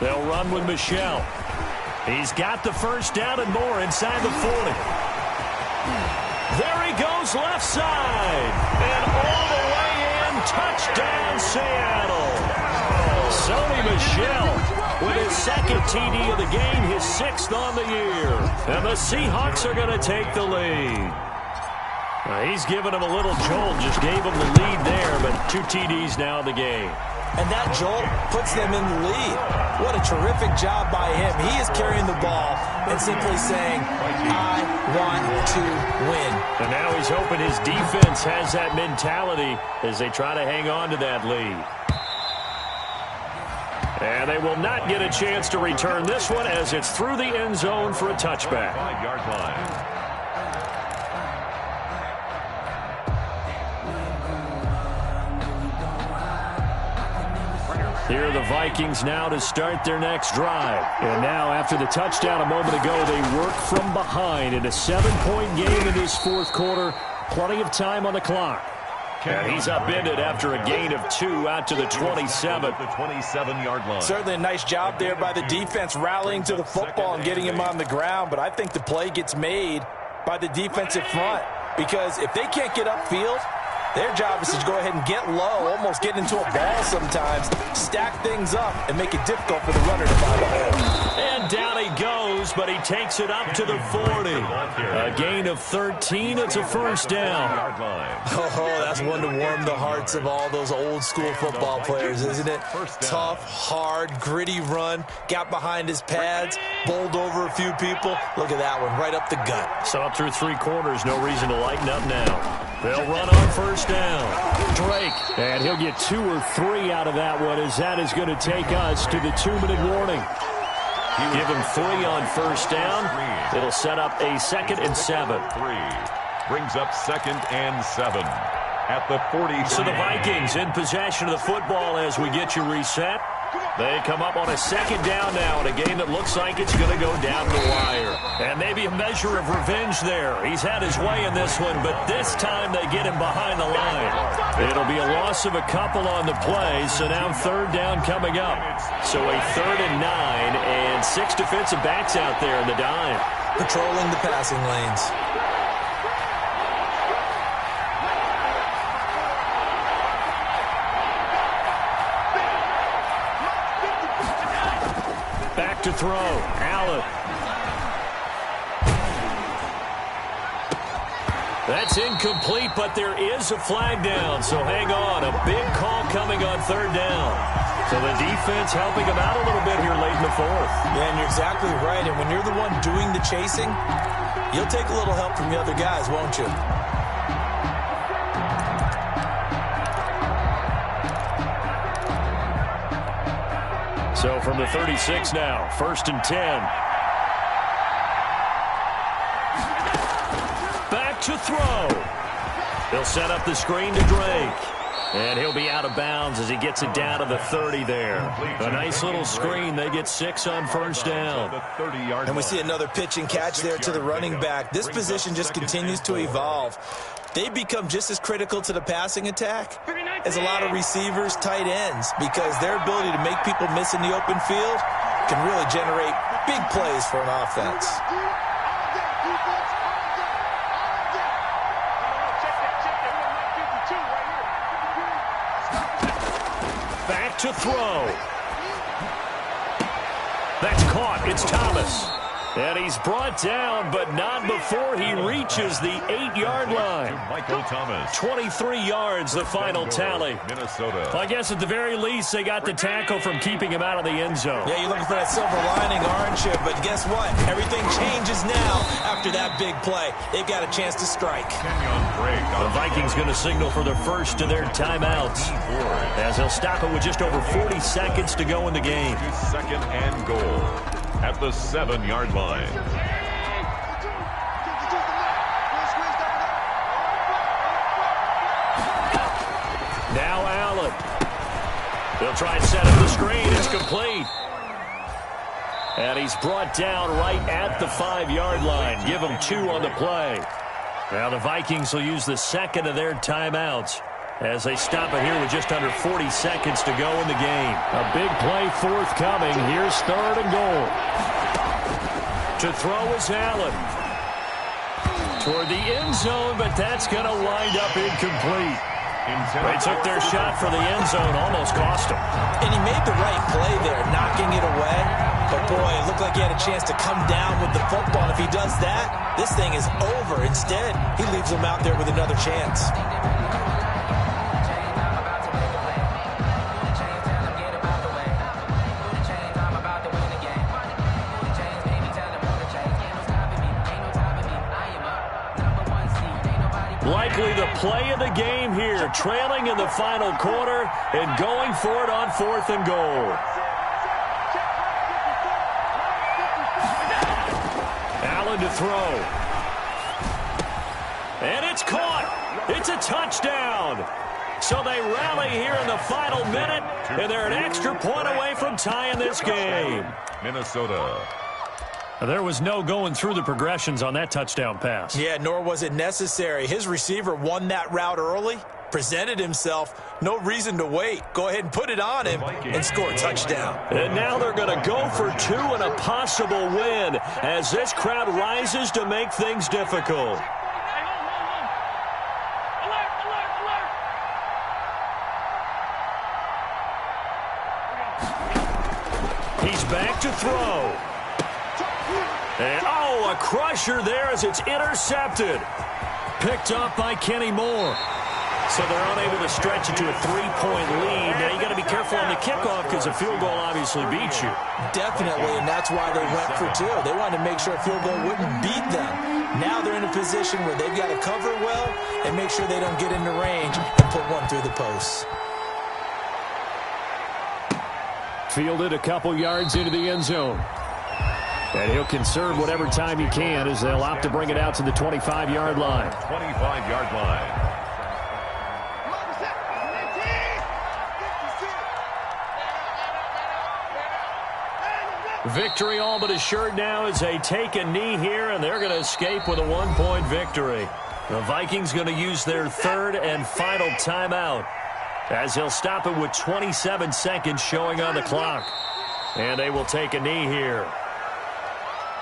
They'll run with Michel. He's got the 1st down and more inside the 40. There he goes left side. And all the way in, touchdown Seattle. Sony Michel with his 2nd TD of the game, his 6th on the year. And the Seahawks are going to take the lead. He's giving him a little jolt, just gave him the lead there, but 2 TDs now in the game. And that jolt puts them in the lead. What a terrific job by him. He is carrying the ball and simply saying, I want to win. And now he's hoping his defense has that mentality as they try to hang on to that lead. And they will not get a chance to return this one as it's through the end zone for a touchback. 5-yard line. Here are the Vikings now to start their next drive. And now, after the touchdown a moment ago, they work from behind in a 7-point game in this fourth quarter. Plenty of time on the clock. And he's upended after a gain of 2 out to the 27. The 27-yard line. Certainly a nice job there by the defense rallying to the football and getting him on the ground. But I think the play gets made by the defensive front. Because if they can't get upfield, their job is to go ahead and get low, almost get into a ball sometimes, stack things up, and make it difficult for the runner to find a hole. And down he goes, but he takes it up to the 40. A gain of 13. It's a first down. Oh, that's one to warm the hearts of all those old school football players, isn't it? Tough, hard, gritty run. Got behind his pads, bowled over a few people. Look at that one, right up the gut. So up through 3 quarters, no reason to lighten up now. They'll run on first down. Drake, and he'll get 2 or 3 out of that one, as that is going to take us to the 2-minute warning. Give him 3 on first down. It'll set up a 2nd and 7. Brings up 2nd and 7 at the 40. So the Vikings in possession of the football as we get you reset. They come up on a 2nd down now in a game that looks like it's going to go down the wire. And maybe a measure of revenge there. He's had his way in this one, but this time they get him behind the line. It'll be a loss of a couple on the play, so now 3rd down coming up. So a 3rd and 9, and 6 defensive backs out there in the dime. Patrolling the passing lanes. To throw, Allen. That's incomplete, but there is a flag down, so hang on. A big call coming on 3rd down. So the defense helping him out a little bit here late in the 4th. Yeah, and you're exactly right. And when you're the one doing the chasing, you'll take a little help from the other guys, won't you? So from the 36 now, 1st and 10. Back to throw. He'll set up the screen to Drake. And he'll be out of bounds as he gets it down to the 30 there. A nice little screen. They get 6 on first down. And we see another pitch and catch there to the running back. This position just continues to evolve. They become just as critical to the passing attack as a lot of receivers, tight ends, because their ability to make people miss in the open field can really generate big plays for an offense. Back to throw. That's caught. It's Thomas. And he's brought down, but not before he reaches the 8-yard line. Michael Thomas. 23 yards, the final tally. Minnesota. I guess at the very least, they got the tackle from keeping him out of the end zone. Yeah, you're looking for that silver lining, aren't you? But guess what? Everything changes now after that big play. They've got a chance to strike. The Vikings going to signal for the first of their timeouts, as they'll stop it with just over 40 seconds to go in the game. 2nd and goal at the 7-yard line. Now Allen. They'll try and set up the screen. It's complete. And he's brought down right at the 5-yard line. Give him 2 on the play. Now the Vikings will use the 2nd of their timeouts as they stop it here with just under 40 seconds to go in the game. A big play forthcoming. Here's 3rd and goal. To throw is Allen. Toward the end zone, but that's going to wind up incomplete. They took their shot for the end zone, almost cost him. And he made the right play there, knocking it away. But, boy, it looked like he had a chance to come down with the football. If he does that, this thing is over. Instead, he leaves him out there with another chance. Likely the play of the game here, trailing in the final quarter and going for it on 4th and goal. Allen to throw. And it's caught. It's a touchdown. So they rally here in the final minute, and they're an extra point away from tying this game. Minnesota. There was no going through the progressions on that touchdown pass. Yeah, nor was it necessary. His receiver won that route early, presented himself, no reason to wait. Go ahead and put it on him and score a touchdown. And now they're going to go for two and a possible win as this crowd rises to make things difficult. He's back to throw. And, a crusher there as it's intercepted. Picked up by Kenny Moore. So they're unable to stretch it to a 3-point lead. Now, you got to be careful on the kickoff because a field goal obviously beats you. Definitely, and that's why they went for two. They wanted to make sure a field goal wouldn't beat them. Now they're in a position where they've got to cover well and make sure they don't get into range and put one through the posts. Fielded a couple yards into the end zone. And he'll conserve whatever time he can as they'll opt to bring it out to the 25-yard line. 25-yard line. Victory all but assured now as they take a knee here, and they're going to escape with a 1-point victory. The Vikings going to use their third and final timeout as they'll stop it with 27 seconds showing on the clock. And they will take a knee here.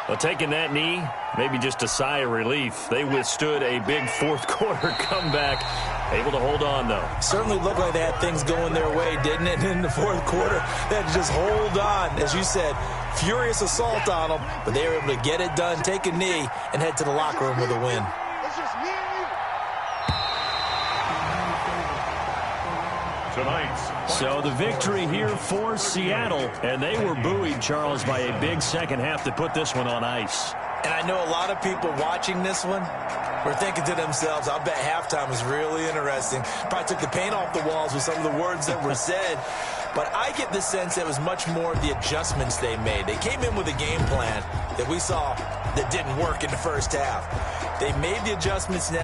Well, taking that knee, maybe just a sigh of relief. They withstood a big fourth-quarter comeback. Able to hold on, though. Certainly looked like they had things going their way, didn't it? In the fourth quarter, they had to just hold on. As you said, furious assault on them, but they were able to get it done, take a knee, and head to the locker room with a win. So the victory here for Seattle, and they were buoyed, Charles, by a big second half to put this one on ice. And I know a lot of people watching this one were thinking to themselves, I bet halftime was really interesting. Probably took the paint off the walls with some of the words that were said. But I get the sense that it was much more the adjustments they made. They came in with a game plan that we saw that didn't work in the first half. They made the adjustments now.